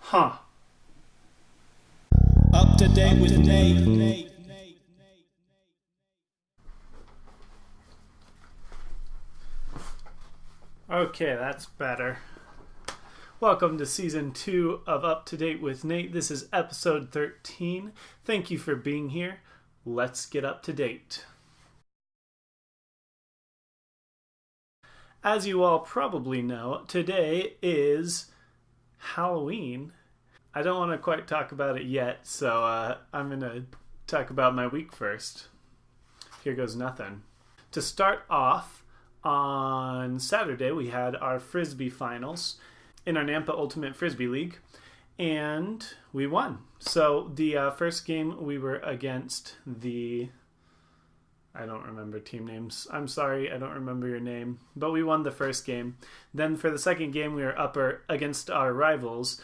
Huh. Up to date with Nate. Okay, that's better. Welcome to season 2 of Up to Date with Nate. This is episode 13. Thank you for being here. Let's get up to date. As you all probably know, today is Halloween. I don't want to quite talk about it yet, so I'm going to talk about my week first. Here goes nothing. To start off, on Saturday we had our Frisbee finals in our Nampa Ultimate Frisbee League, and we won. So the first game we were against I don't remember team names. I'm sorry, I don't remember your name. But we won the first game. Then for the second game, we were up against our rivals,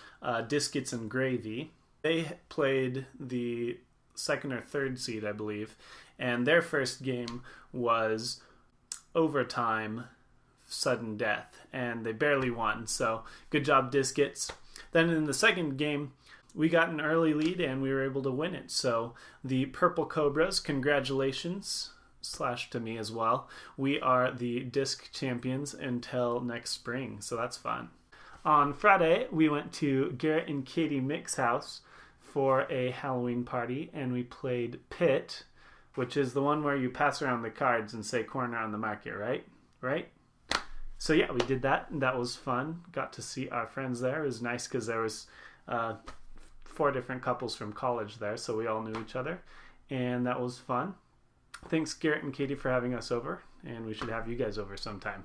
Discets and Gravy. They played the second or third seed, I believe. And their first game was overtime, sudden death. And they barely won. So good job, Discets. Then in the second game, we got an early lead and we were able to win it. So the Purple Cobras, congratulations. / to me as well. We are the disc champions until next spring, so that's fun. On Friday, we went to Garrett and Katie Mick's house for a Halloween party, and we played Pit, which is the one where you pass around the cards and say corner on the market, right? So yeah, we did that, and that was fun. Got to see our friends there. It was nice because there was 4 different couples from college there, so we all knew each other, and that was fun. Thanks, Garrett and Katie, for having us over, and we should have you guys over sometime.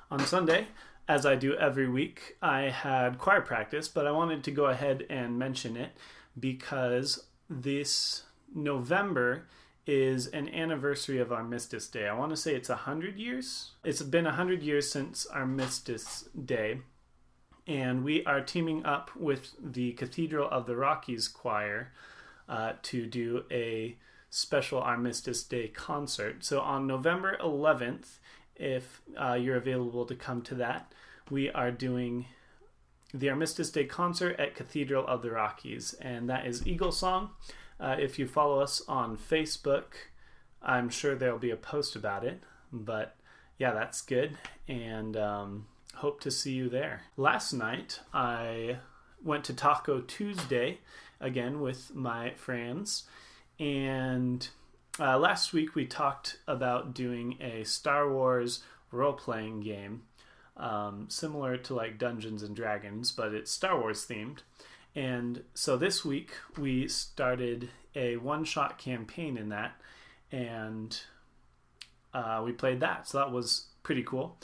On Sunday, as I do every week, I had choir practice, but I wanted to go ahead and mention it because this November is an anniversary of Armistice Day. I want to say it's 100 years. It's been 100 years since Armistice Day, and we are teaming up with the Cathedral of the Rockies choir to do a special Armistice Day concert. So on November 11th, if you're available to come to that, we are doing the Armistice Day concert at Cathedral of the Rockies, and that is Eagle Song. If you follow us on Facebook, I'm sure there'll be a post about it, but yeah, that's good, and hope to see you there. Last night, I went to Taco Tuesday, again with my friends, and last week we talked about doing a Star Wars role-playing game, similar to like Dungeons and Dragons, but it's Star Wars themed. And so this week we started a one-shot campaign in that, and we played that. So that was pretty cool.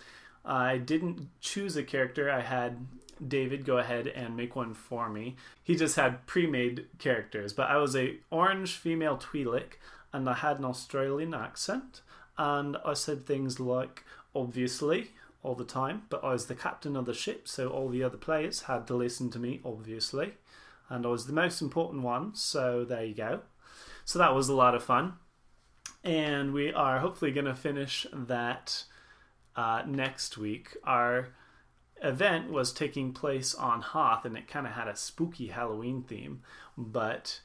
I didn't choose a character. I had David go ahead and make one for me. He just had pre-made characters, but I was a orange female Twi'lek, and I had an Australian accent, and I said things like, obviously, all the time, but I was the captain of the ship, so all the other players had to listen to me, obviously, and I was the most important one, so there you go. So that was a lot of fun, and we are hopefully going to finish that next week. Our event was taking place on Hoth, and it kind of had a spooky Halloween theme, but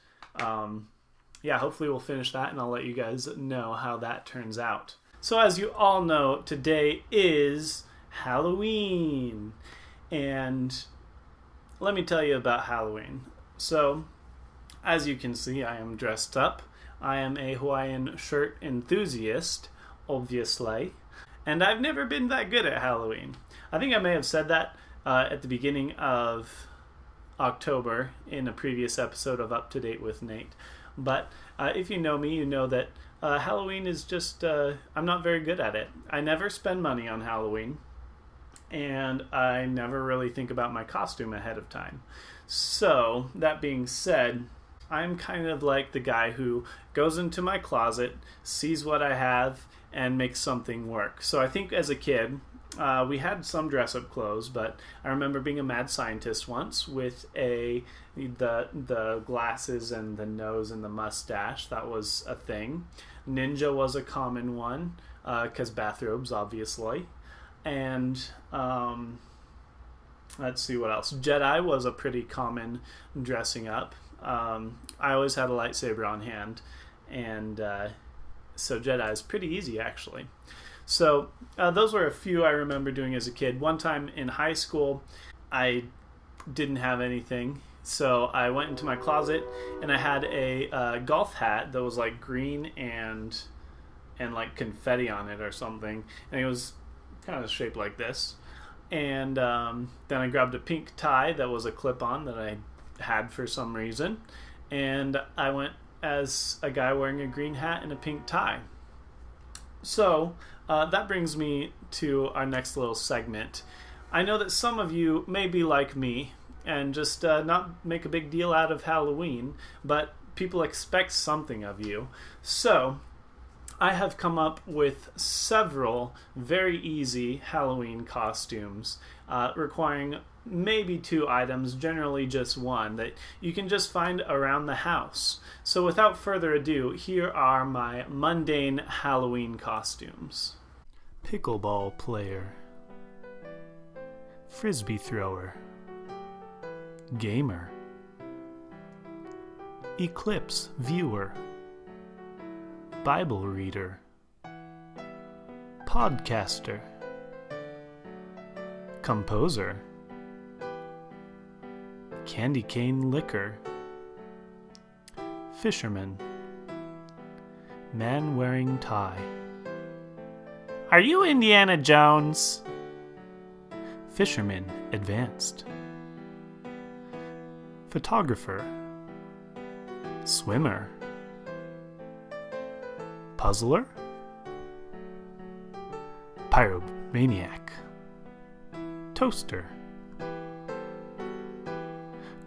yeah, hopefully we'll finish that, and I'll let you guys know how that turns out. So as you all know, today is Halloween, and let me tell you about Halloween. So as you can see, I am dressed up. I am a Hawaiian shirt enthusiast, obviously, and I've never been that good at Halloween. I think I may have said that at the beginning of October in a previous episode of Up to Date with Nate. But if you know me, you know that Halloween is just, I'm not very good at it. I never spend money on Halloween, and I never really think about my costume ahead of time. So, that being said, I'm kind of like the guy who goes into my closet, sees what I have, and makes something work. So I think as a kid, We had some dress-up clothes, but I remember being a mad scientist once with the glasses and the nose and the mustache. That was a thing. Ninja was a common one, because bathrobes, obviously. And let's see what else. Jedi was a pretty common dressing up. I always had a lightsaber on hand, and so Jedi is pretty easy, actually. So those were a few I remember doing as a kid. One time in high school, I didn't have anything, so I went into my closet and I had a golf hat that was like green and like confetti on it or something, and it was kind of shaped like this. And then I grabbed a pink tie that was a clip-on that I had for some reason, and I went as a guy wearing a green hat and a pink tie. So that brings me to our next little segment. I know that some of you may be like me and just not make a big deal out of Halloween, but people expect something of you. So I have come up with several very easy Halloween costumes requiring maybe 2 items, generally just one, that you can just find around the house. So without further ado, here are my mundane Halloween costumes. Pickleball player, frisbee thrower, gamer, eclipse viewer, Bible reader, podcaster, composer, candy cane licker, fisherman, man wearing tie. Are you Indiana Jones? Fisherman advanced, photographer, swimmer, puzzler, pyromaniac, toaster,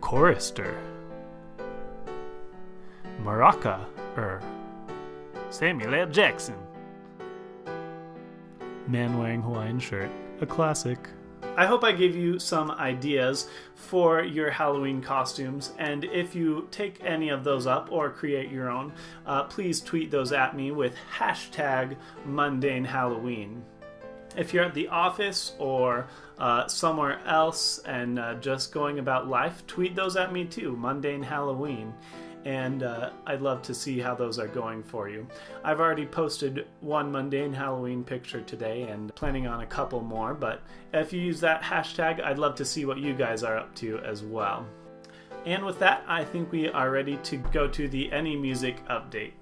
chorister, maraca, Samuel L. Jackson, man wearing Hawaiian shirt, a classic. I hope I gave you some ideas for your Halloween costumes, and if you take any of those up or create your own, please tweet those at me with hashtag Mundane Halloween. If you're at the office or somewhere else and just going about life, tweet those at me too, Mundane Halloween. And I'd love to see how those are going for you. I've already posted one Mundane Halloween picture today and planning on a couple more, but if you use that hashtag, I'd love to see what you guys are up to as well. And with that, I think we are ready to go to the Any Music update.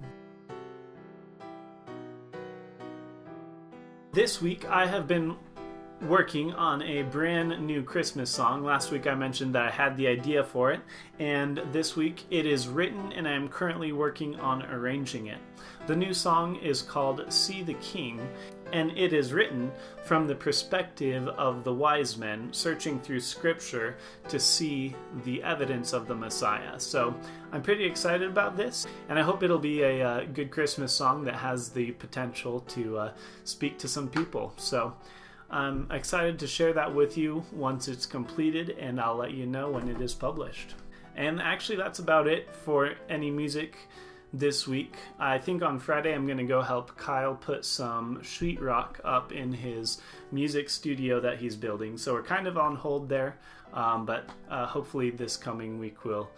This week I have been working on a brand new Christmas song. Last week I mentioned that I had the idea for it, and this week it is written and I am currently working on arranging it. The new song is called See the King, and it is written from the perspective of the wise men searching through scripture to see the evidence of the Messiah. So I'm pretty excited about this, and I hope it'll be a good Christmas song that has the potential to speak to some people. So I'm excited to share that with you once it's completed, and I'll let you know when it is published. And actually, that's about it for Any Music this week. I think on Friday I'm going to go help Kyle put some sheetrock up in his music studio that he's building. So we're kind of on hold there, but hopefully this coming week we'll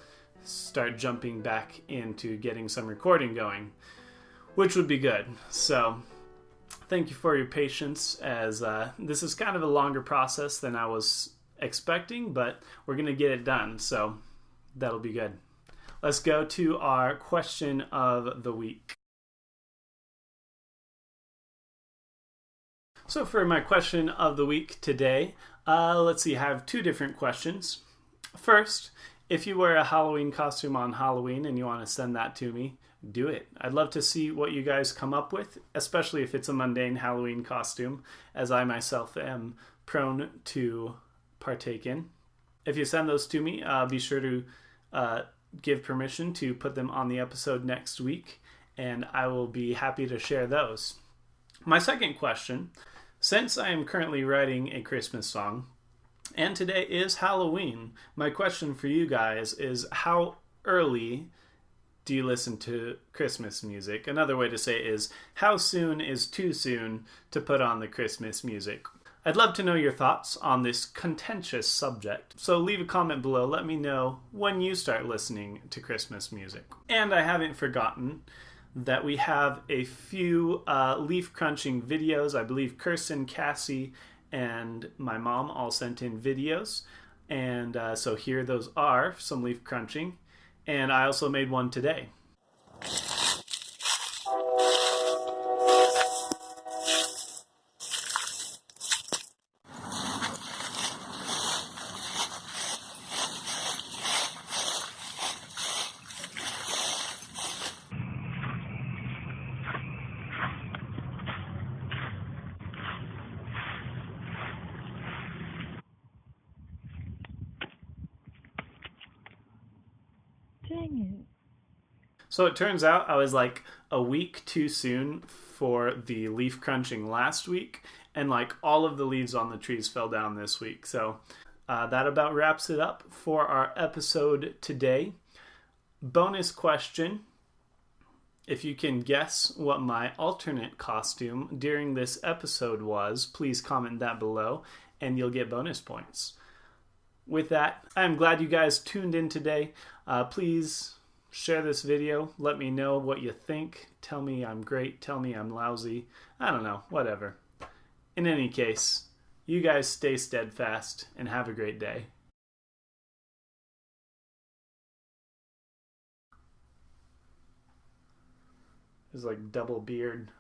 start jumping back into getting some recording going, which would be good. So thank you for your patience, as this is kind of a longer process than I was expecting, but we're going to get it done, so that'll be good. Let's go to our question of the week. So for my question of the week today, let's see, I have 2 different questions. First, if you wear a Halloween costume on Halloween and you want to send that to me, do it. I'd love to see what you guys come up with, especially if it's a mundane Halloween costume, as I myself am prone to partake in. If you send those to me, be sure to give permission to put them on the episode next week, and I will be happy to share those. My second question Since I am currently writing a Christmas song, and today is Halloween, my question for you guys is how early do you listen to Christmas music? Another way to say it is how soon is too soon to put on the Christmas music? I'd love to know your thoughts on this contentious subject. So leave a comment below. Let me know when you start listening to Christmas music. And I haven't forgotten that we have a few leaf crunching videos. I believe Kirsten, Cassie, and my mom all sent in videos. And so here those are, some leaf crunching. And I also made one today. Dang it. So it turns out I was like a week too soon for the leaf crunching last week, and like all of the leaves on the trees fell down this week. So that about wraps it up for our episode today. Bonus question. If you can guess what my alternate costume during this episode was, please comment that below and you'll get bonus points. With that, I'm glad you guys tuned in today. Please share this video. Let me know what you think. Tell me I'm great. Tell me I'm lousy. I don't know. Whatever. In any case, you guys stay steadfast and have a great day. It's like double beard.